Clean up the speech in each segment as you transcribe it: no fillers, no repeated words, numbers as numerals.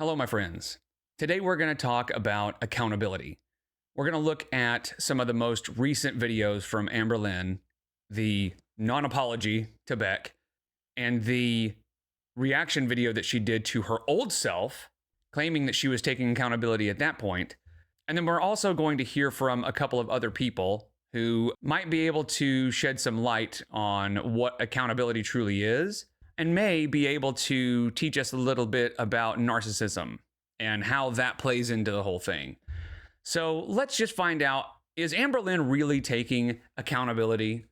Hello, my friends. Today we're going to talk about accountability. We're going to look at some of the most recent videos from Amberlynn, the non-apology to Beck, and the reaction video that she did to her old self, claiming that she was taking accountability at that point. And then we're also going to hear from a couple of other people who might be able to shed some light on what accountability truly is, and may be able to teach us a little bit about narcissism and how that plays into the whole thing. So let's just find out, is Amberlynn really taking accountability?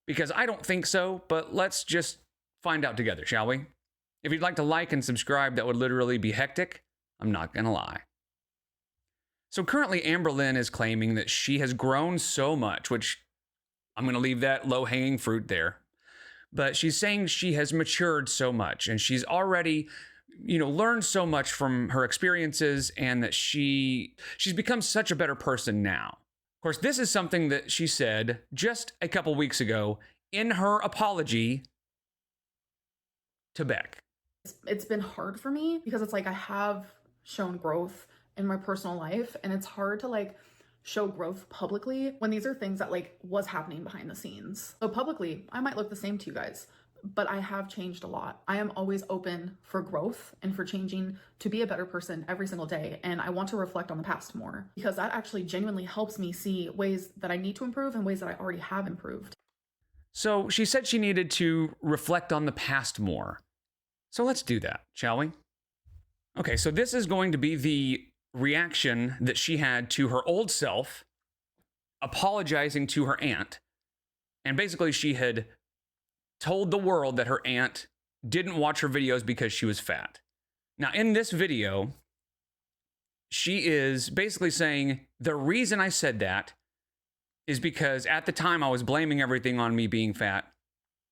Because I don't think so, but let's just find out together, shall we? If you'd like to like and subscribe, that would literally be hectic. I'm not gonna lie. So currently Amberlynn is claiming that she has grown so much, which I'm gonna leave that low-hanging fruit there. But she's saying she has matured so much and she's already, learned so much from her experiences, and that she's become such a better person now. Of course, this is something that she said just a couple weeks ago in her apology to Beck. It's been hard for me because it's like I have shown growth in my personal life, and it's hard to show growth publicly when these are things that was happening behind the scenes. So publicly, I might look the same to you guys, but I have changed a lot. I am always open for growth and for changing to be a better person every single day. And I want to reflect on the past more, because that actually genuinely helps me see ways that I need to improve and ways that I already have improved. So she said she needed to reflect on the past more. So let's do that, shall we? Okay, so this is going to be the reaction that she had to her old self apologizing to her aunt. And basically she had told the world that her aunt didn't watch her videos because she was fat. Now in this video, she is basically saying the reason I said that is because at the time I was blaming everything on me being fat.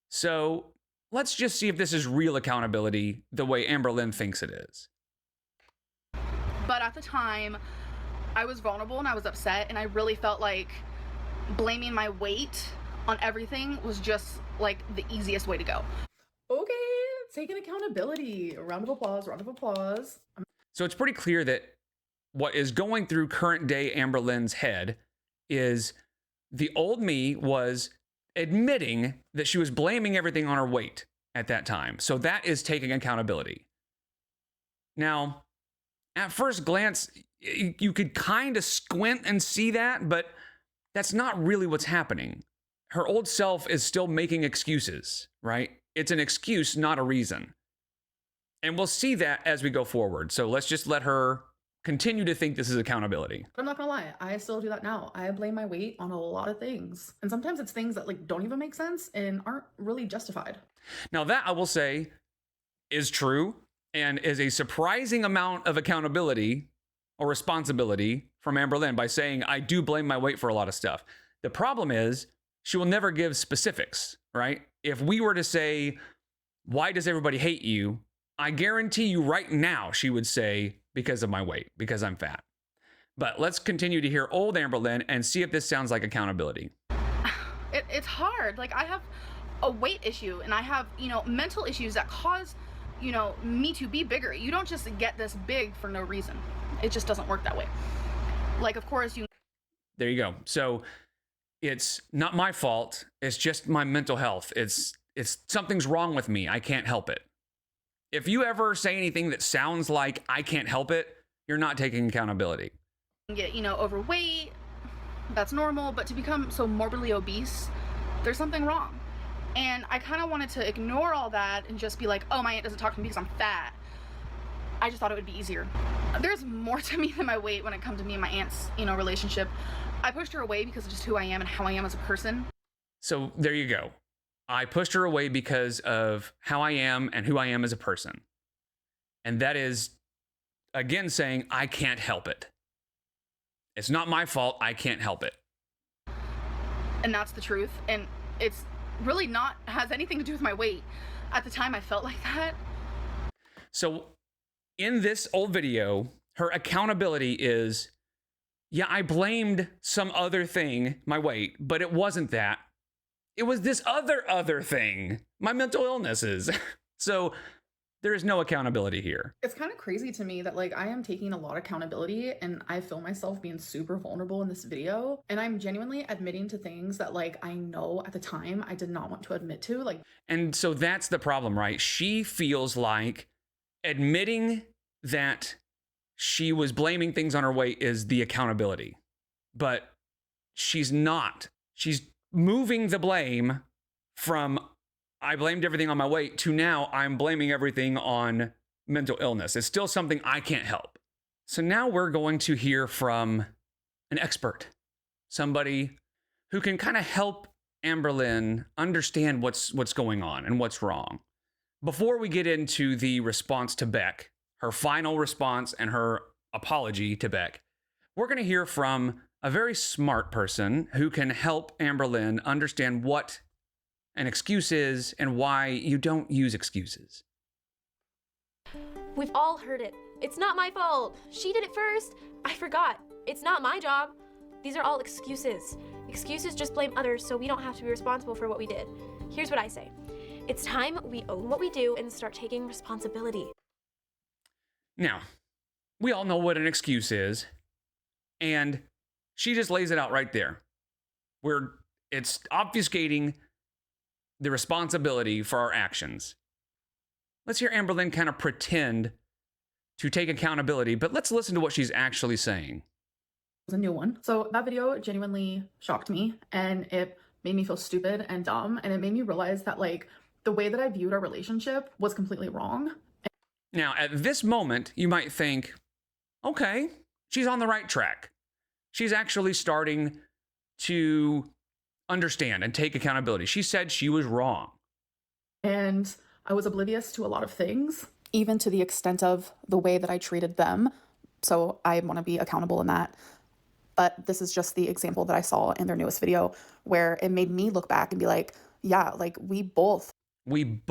So let's just see if this is real accountability the way Amberlynn thinks it is. But at the time, I was vulnerable and I was upset, and I really felt like blaming my weight on everything was just the easiest way to go. Okay, taking accountability. Round of applause, round of applause. So it's pretty clear that what is going through current day Amberlynn's head is the old me was admitting that she was blaming everything on her weight at that time. So that is taking accountability. Now, at first glance, you could kind of squint and see that, but that's not really what's happening. Her old self is still making excuses, right? It's an excuse, not a reason. And we'll see that as we go forward. So let's just let her continue to think this is accountability. But I'm not gonna lie, I still do that now. I blame my weight on a lot of things. And sometimes it's things that don't even make sense and aren't really justified. Now that I will say is true, and is a surprising amount of accountability or responsibility from Amberlynn by saying, I do blame my weight for a lot of stuff. The problem is she will never give specifics, right? If we were to say, why does everybody hate you? I guarantee you right now, she would say, because of my weight, because I'm fat. But let's continue to hear old Amberlynn and see if this sounds like accountability. It's hard. I have a weight issue, and I have, mental issues that cause me to be bigger. You don't just get this big for no reason. It just doesn't work that way. Of course you... There you go. So it's not my fault. It's just my mental health. It's something's wrong with me. I can't help it. If you ever say anything that sounds like I can't help it, you're not taking accountability. Get, overweight, that's normal, but to become so morbidly obese, there's something wrong. And I kind of wanted to ignore all that and just be like, oh, my aunt doesn't talk to me because I'm fat. I just thought it would be easier. There's more to me than my weight when it comes to me and my aunt's, relationship. I pushed her away because of just who I am and how I am as a person. So there you go. I pushed her away because of how I am and who I am as a person. And that is, again, saying I can't help it. It's not my fault. I can't help it. And that's the truth. And it's really not has anything to do with my weight. At the time I felt like that. So in this old video, her accountability is, yeah, I blamed some other thing, my weight, but it wasn't that. It was this other thing, my mental illnesses. So There is no accountability here. It's kind of crazy to me that like I am taking a lot of accountability and I feel myself being super vulnerable in this video. And I'm genuinely admitting to things that like I know at the time I did not want to admit to. And so that's the problem, right? She feels like admitting that she was blaming things on her weight is the accountability. But she's not. She's moving the blame from I blamed everything on my weight to now I'm blaming everything on mental illness. It's still something I can't help. So now we're going to hear from an expert, somebody who can kind of help Amberlynn understand what's going on and what's wrong. Before we get into the response to Beck, her final response and her apology to Beck, we're going to hear from a very smart person who can help Amberlynn understand what an excuse is and why you don't use excuses. We've all heard it. It's not my fault. She did it first. I forgot. It's not my job. These are all excuses. Excuses just blame others so we don't have to be responsible for what we did. Here's what I say. It's time we own what we do and start taking responsibility. Now, we all know what an excuse is, and she just lays it out right there. Where it's obfuscating the responsibility for our actions. Let's hear Amberlynn kind of pretend to take accountability, but let's listen to what she's actually saying. A new one. So that video genuinely shocked me and it made me feel stupid and dumb. And it made me realize that like the way that I viewed our relationship was completely wrong. Now, at this moment, you might think, okay, she's on the right track. She's actually starting to understand and take accountability. She said she was wrong. And I was oblivious to a lot of things, even to the extent of the way that I treated them. So I want to be accountable in that. But this is just the example that I saw in their newest video where it made me look back and be like, yeah, like we both viewed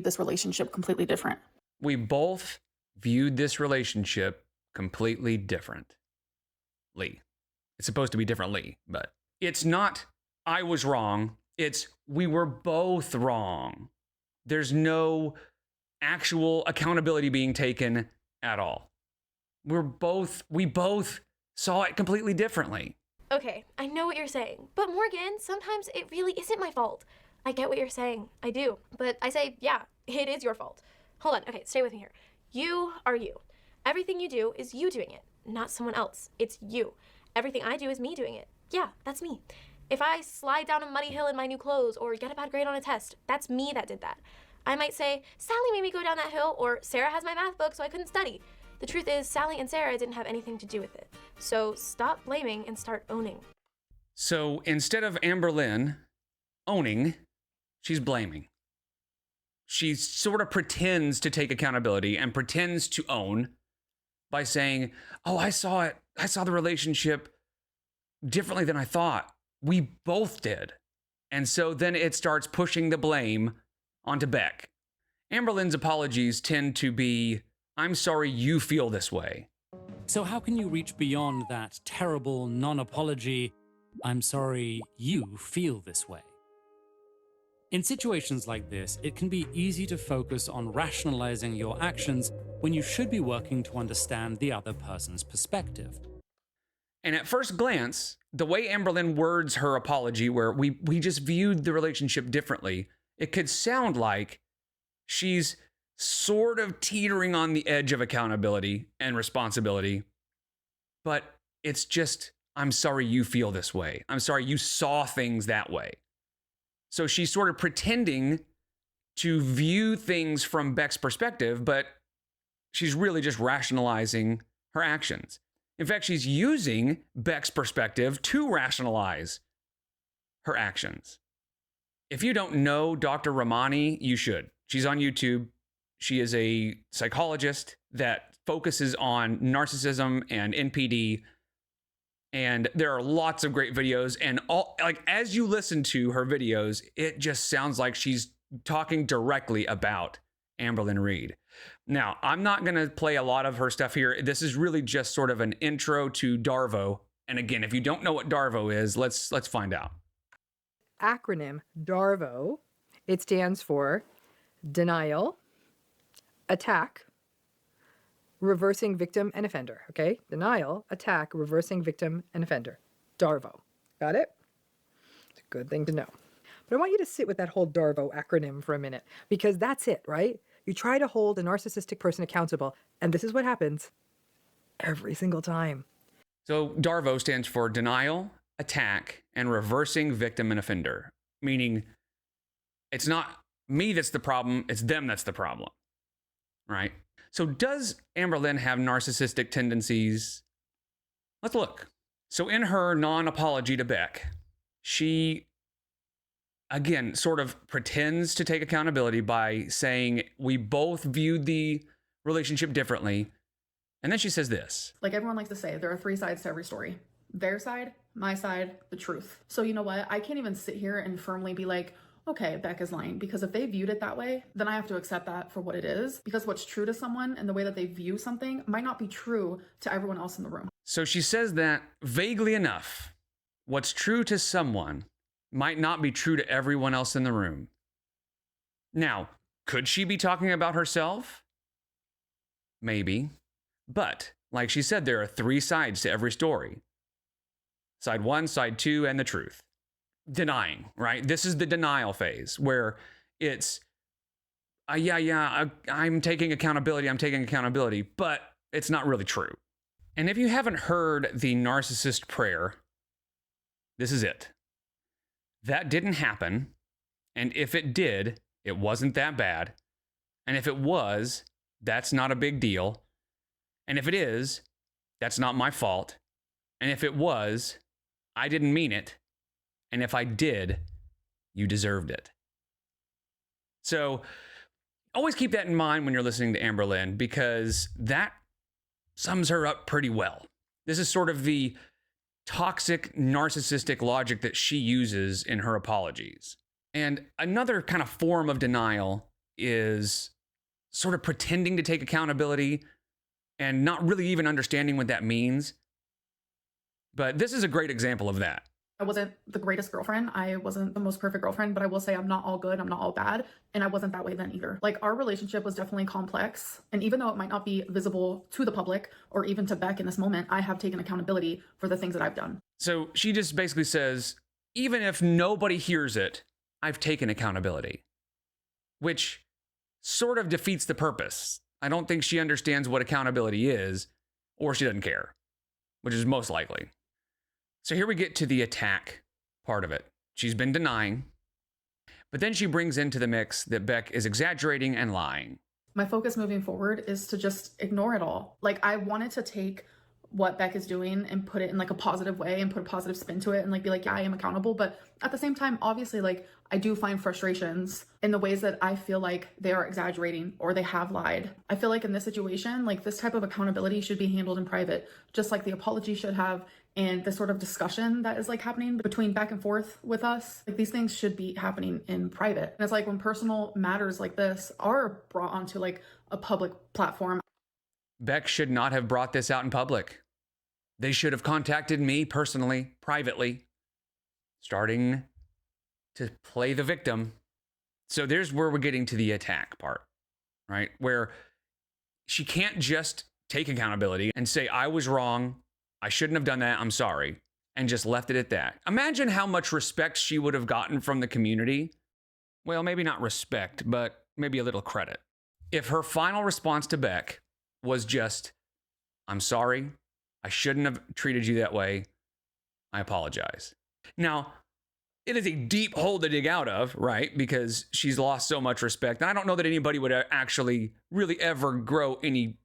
this relationship completely different. We both viewed this relationship completely differently. It's supposed to be differently, but it's not I was wrong. It's we were both wrong. There's no actual accountability being taken at all. We both saw it completely differently. Okay, I know what you're saying, but Morgan, sometimes it really isn't my fault. I get what you're saying. I do. But I say, yeah, it is your fault. Hold on. Okay, stay with me here. You are you. Everything you do is you doing it, not someone else. It's you. Everything I do is me doing it. Yeah, that's me. If I slide down a muddy hill in my new clothes or get a bad grade on a test, that's me that did that. I might say, Sally made me go down that hill, or Sarah has my math book so I couldn't study. The truth is, Sally and Sarah didn't have anything to do with it. So stop blaming and start owning. So instead of Amberlynn owning, she's blaming. She sort of pretends to take accountability and pretends to own by saying, oh, I saw it. I saw the relationship differently than I thought. We both did. And so then it starts pushing the blame onto Beck. Amberlynn's apologies tend to be, I'm sorry you feel this way. So how can you reach beyond that terrible non-apology, I'm sorry you feel this way? In situations like this, it can be easy to focus on rationalizing your actions when you should be working to understand the other person's perspective. And at first glance, the way Amberlynn words her apology, where we just viewed the relationship differently, it could sound like she's sort of teetering on the edge of accountability and responsibility. But it's just, I'm sorry you feel this way. I'm sorry you saw things that way. So she's sort of pretending to view things from Beck's perspective, but she's really just rationalizing her actions. In fact, she's using Beck's perspective to rationalize her actions. If you don't know Dr. Ramani, you should. She's on YouTube. She is a psychologist that focuses on narcissism and NPD. And there are lots of great videos. And as you listen to her videos, it just sounds like she's talking directly about Amberlynn Reid. Now, I'm not going to play a lot of her stuff here. This is really just sort of an intro to Darvo. And again, if you don't know what Darvo is, let's find out. Acronym DARVO. It stands for denial, attack, reversing victim and offender. Okay? Denial, attack, reversing victim and offender. DARVO. Got it? It's a good thing to know. But I want you to sit with that whole DARVO acronym for a minute, because that's it, right? You try to hold a narcissistic person accountable, and this is what happens every single time. So DARVO stands for denial, attack, and reversing victim and offender, meaning it's not me that's the problem, it's them that's the problem, right? So does Amberlynn have narcissistic tendencies? Let's look. So in her non-apology to Beck, she, again, sort of pretends to take accountability by saying we both viewed the relationship differently. And then she says this. Like everyone likes to say, there are 3 sides to every story. Their side, my side, the truth. So you know what? I can't even sit here and firmly be like, okay, Beck is lying, because if they viewed it that way, then I have to accept that for what it is, because what's true to someone and the way that they view something might not be true to everyone else in the room. So she says that vaguely enough, what's true to someone might not be true to everyone else in the room. Now, could she be talking about herself? Maybe. But, like she said, there are 3 sides to every story. Side 1, side 2, and the truth. Denying, right? This is the denial phase where it's, I'm taking accountability, but it's not really true. And if you haven't heard the narcissist prayer, this is it. That didn't happen. And if it did, it wasn't that bad. And if it was, that's not a big deal. And if it is, that's not my fault. And if it was, I didn't mean it. And if I did, you deserved it. So always keep that in mind when you're listening to Amberlynn, because that sums her up pretty well. This is sort of the toxic, narcissistic logic that she uses in her apologies. And another kind of form of denial is sort of pretending to take accountability and not really even understanding what that means. But this is a great example of that. I wasn't the greatest girlfriend. I wasn't the most perfect girlfriend, but I will say I'm not all good. I'm not all bad. And I wasn't that way then either. Like, our relationship was definitely complex. And even though it might not be visible to the public or even to Beck in this moment, I have taken accountability for the things that I've done. So she just basically says, even if nobody hears it, I've taken accountability, which sort of defeats the purpose. I don't think she understands what accountability is, or she doesn't care, which is most likely. So here we get to the attack part of it. She's been denying, but then she brings into the mix that Beck is exaggerating and lying. My focus moving forward is to just ignore it all. Like, I wanted to take what Beck is doing and put it in like a positive way and put a positive spin to it and like be like, yeah, I am accountable. But at the same time, obviously, like, I do find frustrations in the ways that I feel like they are exaggerating or they have lied. I feel like in this situation, like, this type of accountability should be handled in private, just like the apology should have. And the sort of discussion that is like happening between back and forth with us, like, these things should be happening in private. And it's like when personal matters like this are brought onto like a public platform. Beck should not have brought this out in public. They should have contacted me personally, privately, starting to play the victim. So there's where we're getting to the attack part, right? Where she can't just take accountability and say, I was wrong, I shouldn't have done that, I'm sorry, and just left it at that. Imagine how much respect she would have gotten from the community. Well, maybe not respect, but maybe a little credit. If her final response to Beck was just, I'm sorry, I shouldn't have treated you that way, I apologize. Now, it is a deep hole to dig out of, right? Because she's lost so much respect. And I don't know that anybody would actually really ever grow any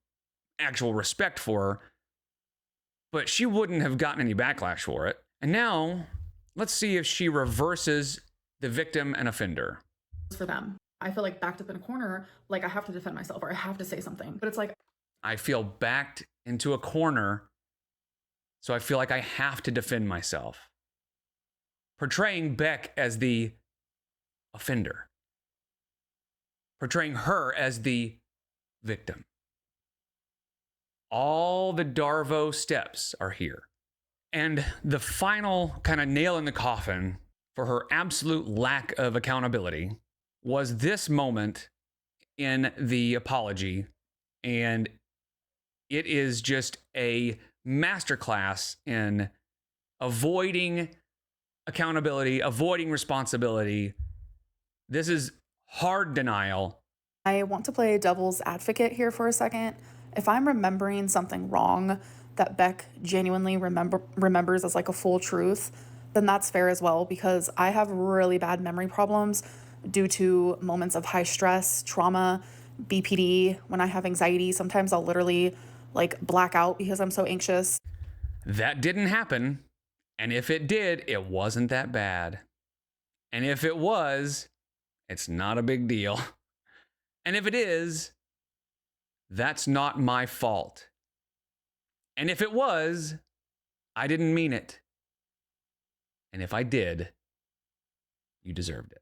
actual respect for her. But she wouldn't have gotten any backlash for it. And now, let's see if she reverses the victim and offender. For them, I feel like backed up in a corner, like I have to defend myself or I have to say something. But it's like, I feel backed into a corner, so I feel like I have to defend myself. Portraying Beck as the offender. Portraying her as the victim. All the DARVO steps are here. And the final kind of nail in the coffin for her absolute lack of accountability was this moment in the apology, and it is just a masterclass in avoiding accountability, avoiding responsibility. This is hard denial. I want to play devil's advocate here for a second. If I'm remembering something wrong that Beck genuinely remembers as like a full truth, then that's fair as well, because I have really bad memory problems due to moments of high stress, trauma, BPD. When I have anxiety, sometimes I'll literally like black out because I'm so anxious. That didn't happen. And if it did, it wasn't that bad. And if it was, it's not a big deal. And if it is, that's not my fault. And if it was, I didn't mean it. And if I did, you deserved it.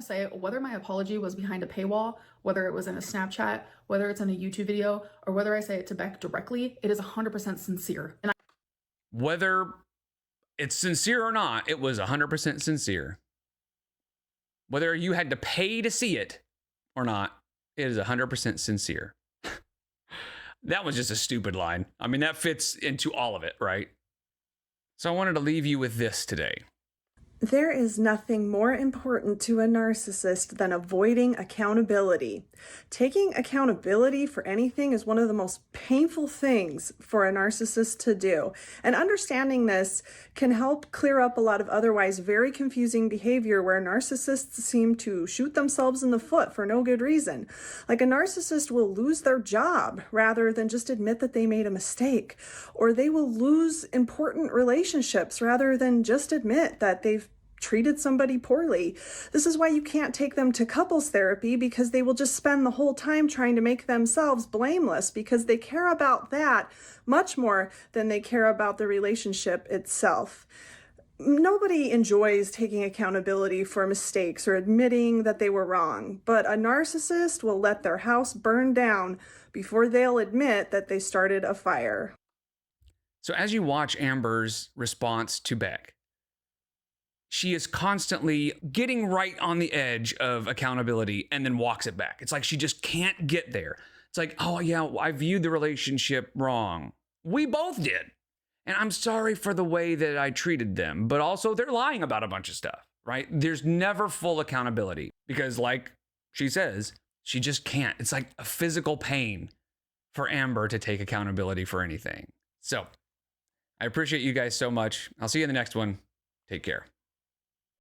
Say whether my apology was behind a paywall, whether it was in a Snapchat, whether it's in a YouTube video, or whether I say it to Beck directly, it is 100% sincere. And Whether it's sincere or not, it was 100% sincere. Whether you had to pay to see it or not, it is 100% sincere. That was just a stupid line. I mean, that fits into all of it, right? So I wanted to leave you with this today. There is nothing more important to a narcissist than avoiding accountability. Taking accountability for anything is one of the most painful things for a narcissist to do. And understanding this can help clear up a lot of otherwise very confusing behavior where narcissists seem to shoot themselves in the foot for no good reason. Like a narcissist will lose their job rather than just admit that they made a mistake. Or they will lose important relationships rather than just admit that they've treated somebody poorly. This is why you can't take them to couples therapy, because they will just spend the whole time trying to make themselves blameless, because they care about that much more than they care about the relationship itself. Nobody enjoys taking accountability for mistakes or admitting that they were wrong, but a narcissist will let their house burn down before they'll admit that they started a fire. So as you watch Amber's response to Beck, she is constantly getting right on the edge of accountability and then walks it back. It's like she just can't get there. It's like, oh yeah, I viewed the relationship wrong. We both did. And I'm sorry for the way that I treated them, but also they're lying about a bunch of stuff, right? There's never full accountability because, like she says, she just can't. It's like a physical pain for Amber to take accountability for anything. So I appreciate you guys so much. I'll see you in the next one. Take care.